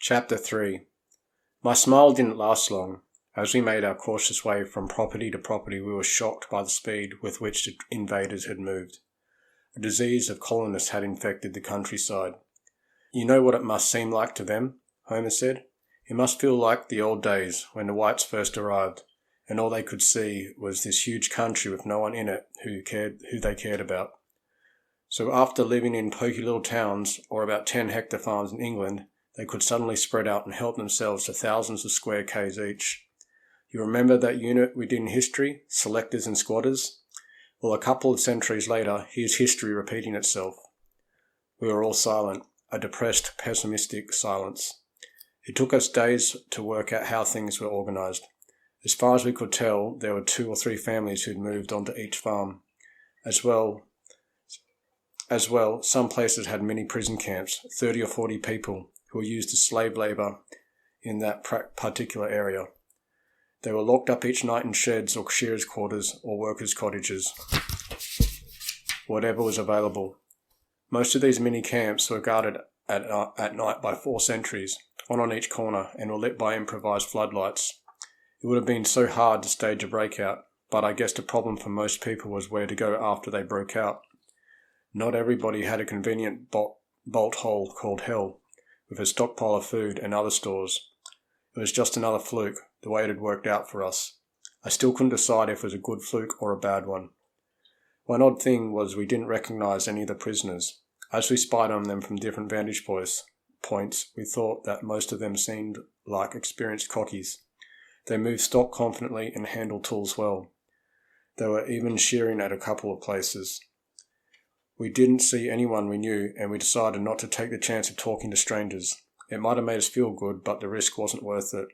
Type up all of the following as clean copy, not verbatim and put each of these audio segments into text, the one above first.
Chapter 3. My smile didn't last long. As we made our cautious way from property to property, we were shocked by the speed with which the invaders had moved. A disease of colonists had infected the countryside. "You know what it must seem like to them," Homer said. "It must feel like the old days when the whites first arrived, and all they could see was this huge country with no one in it who they cared about. So after living in poky little towns, or about 10-hectare farms in England, they could suddenly spread out and help themselves to thousands of square k's each. You remember that unit we did in history, selectors and squatters? Well, a couple of centuries later, here's history repeating itself." We were all silent, a depressed, pessimistic silence. It took us days to work out how things were organised. As far as we could tell, there were 2 or 3 families who'd moved onto each farm. As well, some places had mini prison camps, 30 or 40 people, who were used as slave labour in that particular area. They were locked up each night in sheds or shearers' quarters or workers' cottages, whatever was available. Most of these mini camps were guarded at night by 4 sentries, one on each corner, and were lit by improvised floodlights. It would have been so hard to stage a breakout, but I guess the problem for most people was where to go after they broke out. Not everybody had a convenient bolt hole called hell, with a stockpile of food and other stores. It was just another fluke, the way it had worked out for us. I still couldn't decide if it was a good fluke or a bad one. One odd thing was we didn't recognise any of the prisoners. As we spied on them from different vantage points, we thought that most of them seemed like experienced cockies. They moved stock confidently and handled tools well. They were even shearing at a couple of places. We didn't see anyone we knew, and we decided not to take the chance of talking to strangers. It might have made us feel good, but the risk wasn't worth it.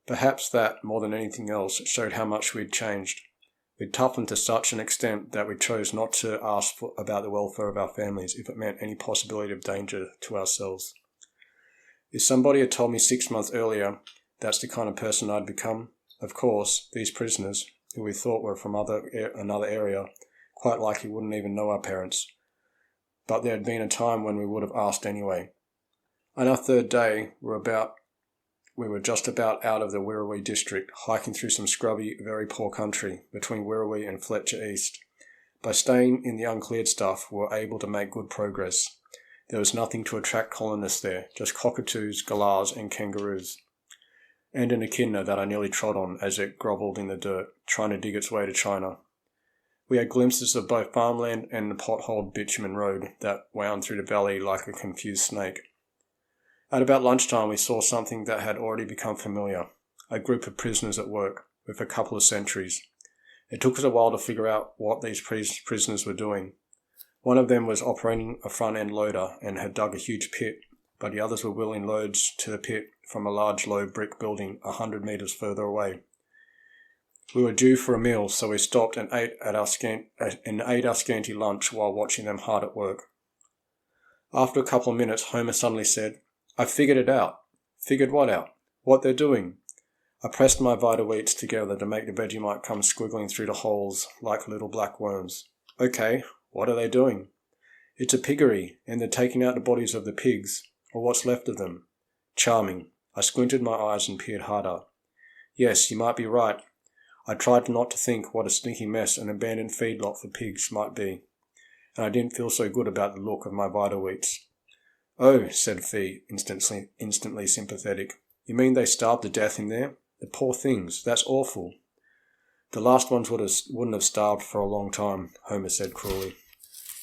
Perhaps that, more than anything else, showed how much we'd changed. We'd toughened to such an extent that we chose not to ask about the welfare of our families if it meant any possibility of danger to ourselves. If somebody had told me 6 months earlier that's the kind of person I'd become, of course, these prisoners, who we thought were from another area, quite likely wouldn't even know our parents. But there had been a time when we would have asked anyway. On our 3rd day, we were just about out of the Wirrawee district, hiking through some scrubby, very poor country between Wirrawee and Fletcher East. By staying in the uncleared stuff, we were able to make good progress. There was nothing to attract colonists there, just cockatoos, galahs and kangaroos. And an echidna that I nearly trod on as it grovelled in the dirt, trying to dig its way to China. We had glimpses of both farmland and the potholed bitumen road that wound through the valley like a confused snake. At about lunchtime, we saw something that had already become familiar, a group of prisoners at work, with a couple of sentries. It took us a while to figure out what these prisoners were doing. One of them was operating a front-end loader and had dug a huge pit, but the others were wheeling loads to the pit from a large low brick building 100 metres further away. We were due for a meal, so we stopped and ate our scanty lunch while watching them hard at work. After a couple of minutes, Homer suddenly said, "I figured it out." "Figured what out?" "What they're doing." I pressed my vita wheats together to make the Vegemite come squiggling through the holes like little black worms. "Okay, what are they doing?" "It's a piggery, and they're taking out the bodies of the pigs, or what's left of them." "Charming." I squinted my eyes and peered harder. "Yes, you might be right." I tried not to think what a stinky mess an abandoned feedlot for pigs might be, and I didn't feel so good about the look of my vita wheats. "Oh," said Fee, instantly sympathetic. "You mean they starved to death in there? The poor things, that's awful." "The last ones wouldn't have starved for a long time," Homer said cruelly.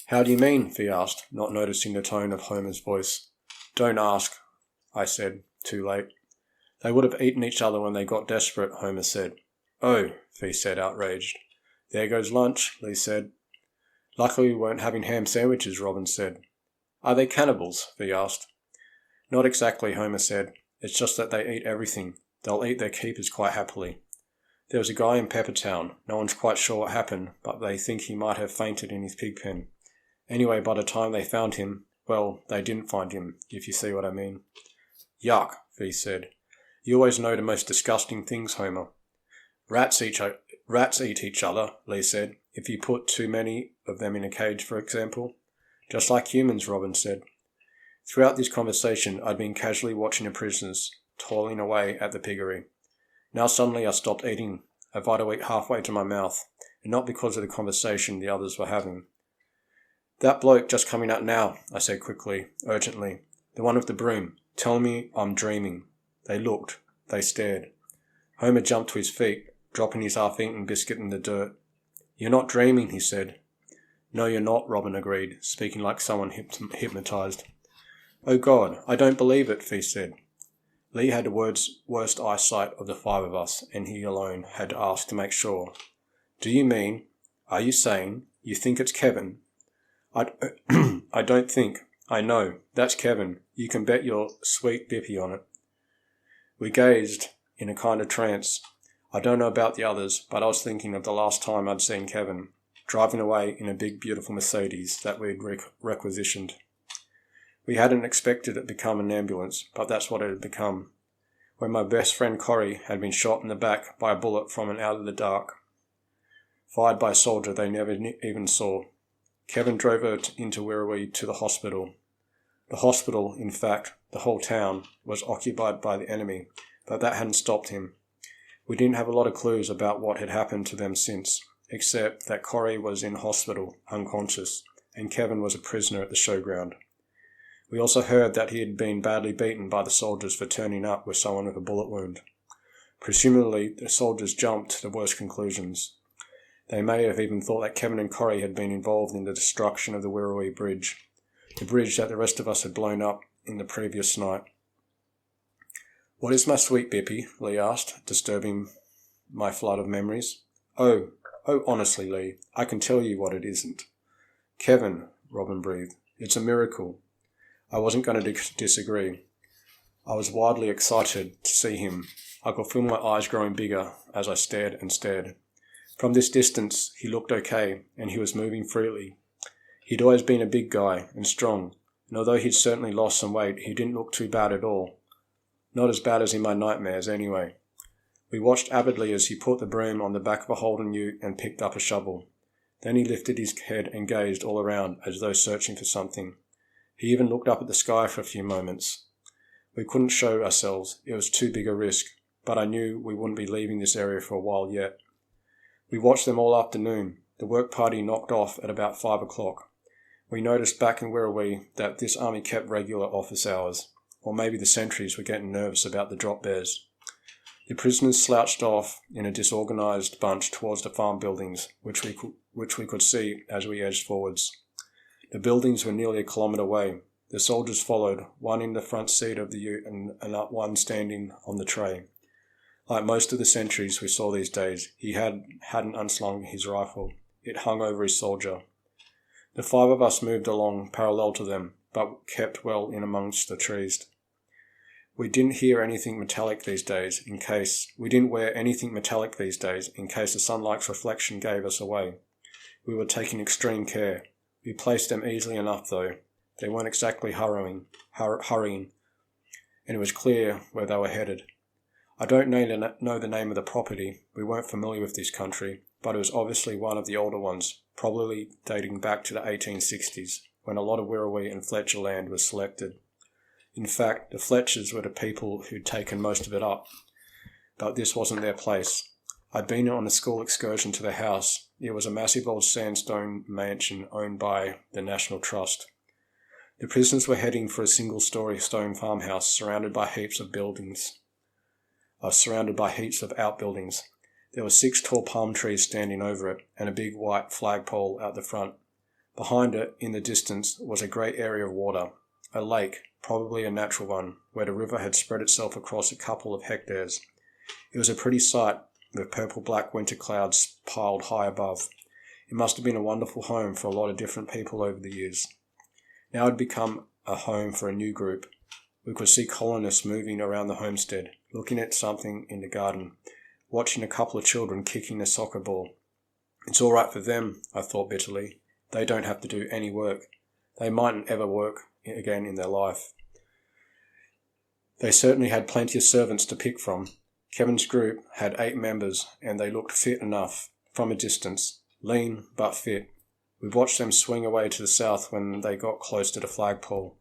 "How do you mean?" Fee asked, not noticing the tone of Homer's voice. "Don't ask," I said, too late. "They would have eaten each other when they got desperate," Homer said. "Oh," Fee said, outraged. "There goes lunch," Lee said. "Luckily we weren't having ham sandwiches," Robin said. "Are they cannibals?" Fee asked. "Not exactly," Homer said. "It's just that they eat everything. They'll eat their keepers quite happily. There was a guy in Peppertown. No one's quite sure what happened, but they think he might have fainted in his pig pen. Anyway, by the time they found him, well, they didn't find him, if you see what I mean." "Yuck," Fee said. "You always know the most disgusting things, Homer." Rats eat each other," Lee said, "if you put too many of them in a cage, for example." "Just like humans," Robin said. Throughout this conversation, I'd been casually watching the prisoners toiling away at the piggery. Now suddenly I stopped eating, a bite to eat halfway to my mouth, and not because of the conversation the others were having. "That bloke just coming out now," I said quickly, urgently. "The one with the broom. Tell me I'm dreaming." They looked. They stared. Homer jumped to his feet, dropping his half-eaten biscuit in the dirt. "You're not dreaming," he said. "No, you're not," Robin agreed, speaking like someone hypnotized. "Oh God, I don't believe it," Fee said. Lee had the worst eyesight of the five of us, and he alone had to ask to make sure. "Do you mean, are you saying, you think it's Kevin?" I don't think. I know. That's Kevin. You can bet your sweet bippy on it." We gazed in a kind of trance. I don't know about the others, but I was thinking of the last time I'd seen Kevin, driving away in a big beautiful Mercedes that we'd requisitioned. We hadn't expected it to become an ambulance, but that's what it had become. When my best friend Corrie had been shot in the back by a bullet from an out of the dark, fired by a soldier they never even saw. Kevin drove her into Wirrawee to the hospital. The hospital, in fact, the whole town, was occupied by the enemy, but that hadn't stopped him. We didn't have a lot of clues about what had happened to them since, except that Corrie was in hospital, unconscious, and Kevin was a prisoner at the showground. We also heard that he had been badly beaten by the soldiers for turning up with someone with a bullet wound. Presumably, the soldiers jumped to the worst conclusions. They may have even thought that Kevin and Corrie had been involved in the destruction of the Wirrawee Bridge, the bridge that the rest of us had blown up in the previous night. "What is my sweet Bippy?" Lee asked, disturbing my flood of memories. Oh, honestly, Lee, I can tell you what it isn't." "Kevin," Robin breathed. "It's a miracle." I wasn't going to disagree. I was wildly excited to see him. I could feel my eyes growing bigger as I stared and stared. From this distance, he looked okay, and he was moving freely. He'd always been a big guy and strong, and although he'd certainly lost some weight, he didn't look too bad at all. Not as bad as in my nightmares, anyway. We watched avidly as he put the broom on the back of a Holden ute and picked up a shovel. Then he lifted his head and gazed all around as though searching for something. He even looked up at the sky for a few moments. We couldn't show ourselves. It was too big a risk, but I knew we wouldn't be leaving this area for a while yet. We watched them all afternoon. The work party knocked off at about 5 o'clock. We noticed back in Wirrawee that this army kept regular office hours, or maybe the sentries were getting nervous about the drop bears. The prisoners slouched off in a disorganised bunch towards the farm buildings, which we could see as we edged forwards. The buildings were nearly a kilometre away. The soldiers followed, one in the front seat of the ute and one standing on the tray. Like most of the sentries we saw these days, he hadn't unslung his rifle. It hung over his soldier. The five of us moved along parallel to them, but kept well in amongst the trees. We didn't wear anything metallic these days, in case the sunlight's reflection gave us away. We were taking extreme care. We placed them easily enough, though. They weren't exactly hurrying, and it was clear where they were headed. I don't know the name of the property. We weren't familiar with this country, but it was obviously one of the older ones, probably dating back to the 1860s, when a lot of Wirrawee and Fletcher land was selected. In fact, the Fletchers were the people who'd taken most of it up, but this wasn't their place. I'd been on a school excursion to the house. It was a massive old sandstone mansion owned by the National Trust. The prisoners were heading for a single-storey stone farmhouse surrounded by heaps of outbuildings. There were 6 tall palm trees standing over it, and a big white flagpole out the front. Behind it, in the distance, was a great area of water, a lake, probably a natural one, where the river had spread itself across a couple of hectares. It was a pretty sight, with purple-black winter clouds piled high above. It must have been a wonderful home for a lot of different people over the years. Now it had become a home for a new group. We could see colonists moving around the homestead, looking at something in the garden, watching a couple of children kicking a soccer ball. It's all right for them, I thought bitterly. They don't have to do any work. They mightn't ever work again in their life. They certainly had plenty of servants to pick from. Kevin's group had 8 members, and they looked fit enough, from a distance, lean but fit. We watched them swing away to the south when they got close to the flagpole.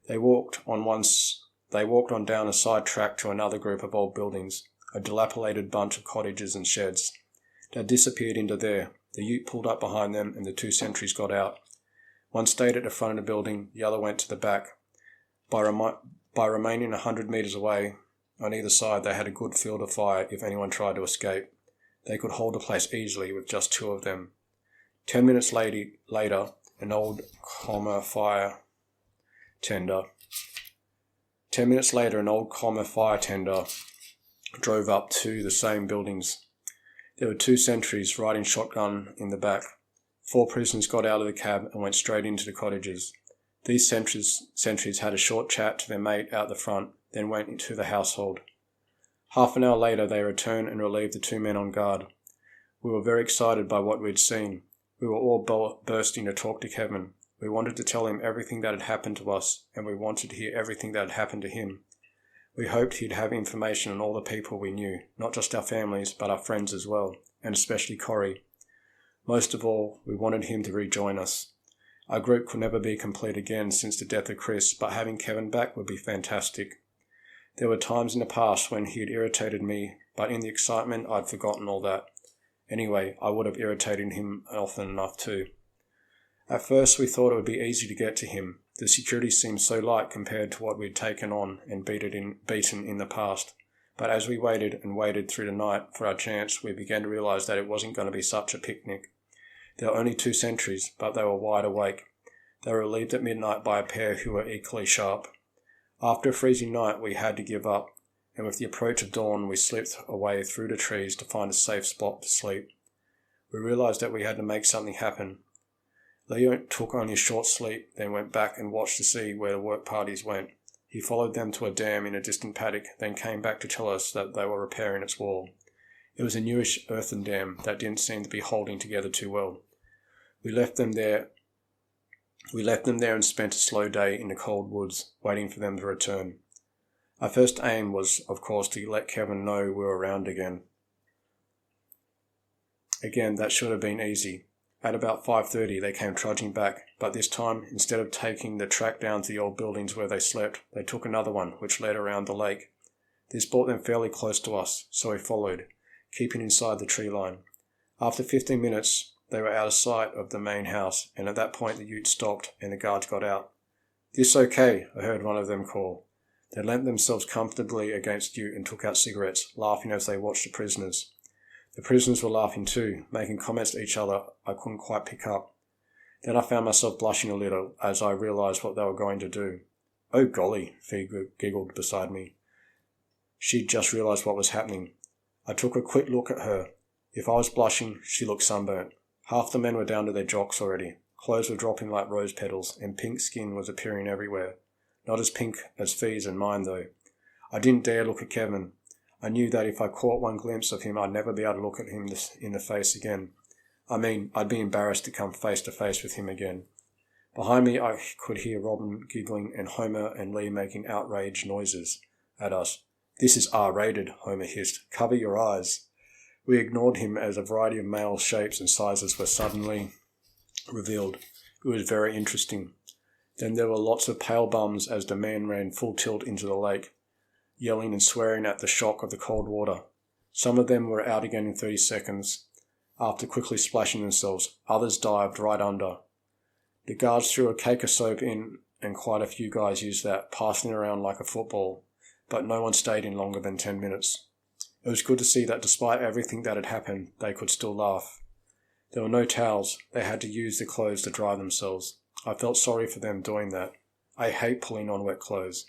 They walked on down a side track to another group of old buildings, a dilapidated bunch of cottages and sheds. They disappeared into there. The ute pulled up behind them and the two sentries got out. One stayed at the front of the building, the other went to the back. By remaining 100 metres away, on either side they had a good field of fire if anyone tried to escape. They could hold the place easily with just two of them. 10 minutes later, an old commer fire tender drove up to the same buildings. There were two sentries riding shotgun in the back. 4 prisoners got out of the cab and went straight into the cottages. These sentries had a short chat to their mate out the front, then went into the household. Half an hour later they returned and relieved the 2 men on guard. We were very excited by what we'd seen. We were all bursting to talk to Kevin. We wanted to tell him everything that had happened to us, and we wanted to hear everything that had happened to him. We hoped he'd have information on all the people we knew, not just our families, but our friends as well, and especially Corrie. Most of all, we wanted him to rejoin us. Our group could never be complete again since the death of Chris, but having Kevin back would be fantastic. There were times in the past when he had irritated me, but in the excitement I'd forgotten all that. Anyway, I would have irritated him often enough too. At first we thought it would be easy to get to him. The security seemed so light compared to what we'd taken on and beaten in the past. But as we waited through the night for our chance, we began to realise that it wasn't going to be such a picnic. There were only 2 sentries, but they were wide awake. They were relieved at midnight by a pair who were equally sharp. After a freezing night, we had to give up, and with the approach of dawn, we slipped away through the trees to find a safe spot to sleep. We realised that we had to make something happen. Leo took only a short sleep, then went back and watched to see where the work parties went. He followed them to a dam in a distant paddock, then came back to tell us that they were repairing its wall. It was a newish earthen dam that didn't seem to be holding together too well. We left them there and spent a slow day in the cold woods, waiting for them to return. Our first aim was, of course, to let Kevin know we were around again. Again, that should have been easy. At about 5:30 they came trudging back, but this time, instead of taking the track down to the old buildings where they slept, they took another one, which led around the lake. This brought them fairly close to us, so we followed, keeping inside the tree line. After 15 minutes, they were out of sight of the main house, and at that point the ute stopped and the guards got out. "This okay?" I heard one of them call. They leant themselves comfortably against the ute and took out cigarettes, laughing as they watched the prisoners. The prisoners were laughing too, making comments to each other I couldn't quite pick up. Then I found myself blushing a little as I realised what they were going to do. "Oh golly," Fee giggled beside me. She'd just realised what was happening. I took a quick look at her. If I was blushing, she looked sunburnt. Half the men were down to their jocks already. Clothes were dropping like rose petals, and pink skin was appearing everywhere. Not as pink as Fee's and mine, though. I didn't dare look at Kevin. I knew that if I caught one glimpse of him, I'd never be able to look at him in the face again. I mean, I'd be embarrassed to come face to face with him again. Behind me, I could hear Robin giggling and Homer and Lee making outraged noises at us. "This is R-rated," Homer hissed. "Cover your eyes." We ignored him as a variety of male shapes and sizes were suddenly revealed. It was very interesting. Then there were lots of pale bums as the man ran full tilt into the lake, yelling and swearing at the shock of the cold water. Some of them were out again in 30 seconds, after quickly splashing themselves. Others dived right under. The guards threw a cake of soap in, and quite a few guys used that, passing it around like a football, but no one stayed in longer than 10 minutes. It was good to see that despite everything that had happened, they could still laugh. There were no towels. They had to use the clothes to dry themselves. I felt sorry for them doing that. I hate pulling on wet clothes.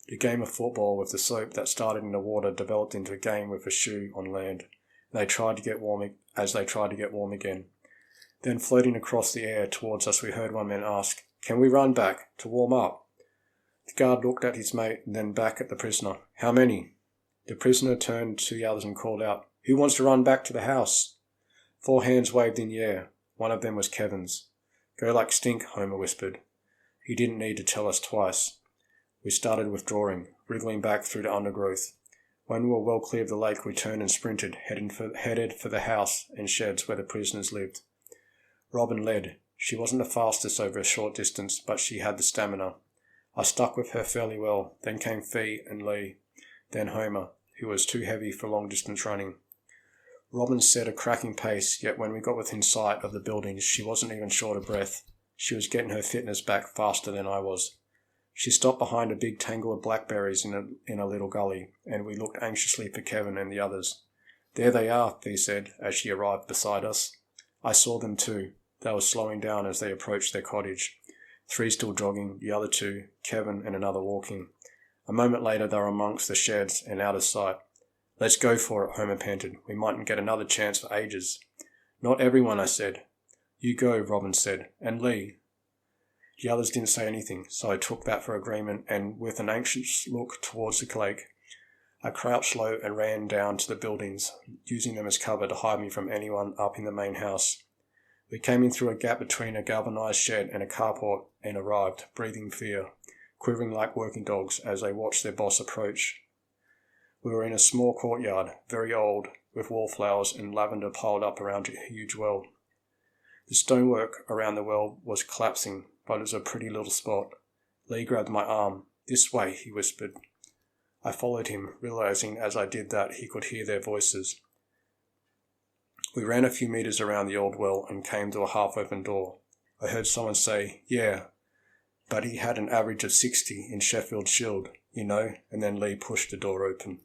The game of football with the soap that started in the water developed into a game with a shoe on land. They tried to get warm again. Then floating across the air towards us, we heard one man ask, "Can we run back to warm up?" The guard looked at his mate and then back at the prisoner. "How many?" The prisoner turned to the others and called out, "Who wants to run back to the house?" 4 hands waved in the air. One of them was Kevin's. "Go like stink," Homer whispered. He didn't need to tell us twice. We started withdrawing, wriggling back through the undergrowth. When we were well clear of the lake, we turned and sprinted, headed for the house and sheds where the prisoners lived. Robin led. She wasn't the fastest over a short distance, but she had the stamina. I stuck with her fairly well. Then came Fee and Lee, then Homer, who was too heavy for long-distance running. Robin set a cracking pace, yet when we got within sight of the buildings, she wasn't even short of breath. She was getting her fitness back faster than I was. She stopped behind a big tangle of blackberries in a little gully, and we looked anxiously for Kevin and the others. There they are, Fee said, as she arrived beside us. I saw them too. They were slowing down as they approached their cottage. 3 still jogging, the other 2, Kevin and another, walking. A moment later they were amongst the sheds and out of sight. Let's go for it, Homer panted. We mightn't get another chance for ages. Not everyone, I said. You go, Robin said. And Lee. The others didn't say anything, so I took that for agreement, and with an anxious look towards the lake, I crouched low and ran down to the buildings, using them as cover to hide me from anyone up in the main house. We came in through a gap between a galvanized shed and a carport and arrived, breathing fear, quivering like working dogs as they watched their boss approach. We were in a small courtyard, very old, with wallflowers and lavender piled up around a huge well. The stonework around the well was collapsing, but it was a pretty little spot. Lee grabbed my arm. This way, he whispered. I followed him, realizing as I did that he could hear their voices. We ran a few meters around the old well and came to a half-open door. I heard someone say, yeah, but he had an average of 60 in Sheffield Shield, you know, and then Lee pushed the door open.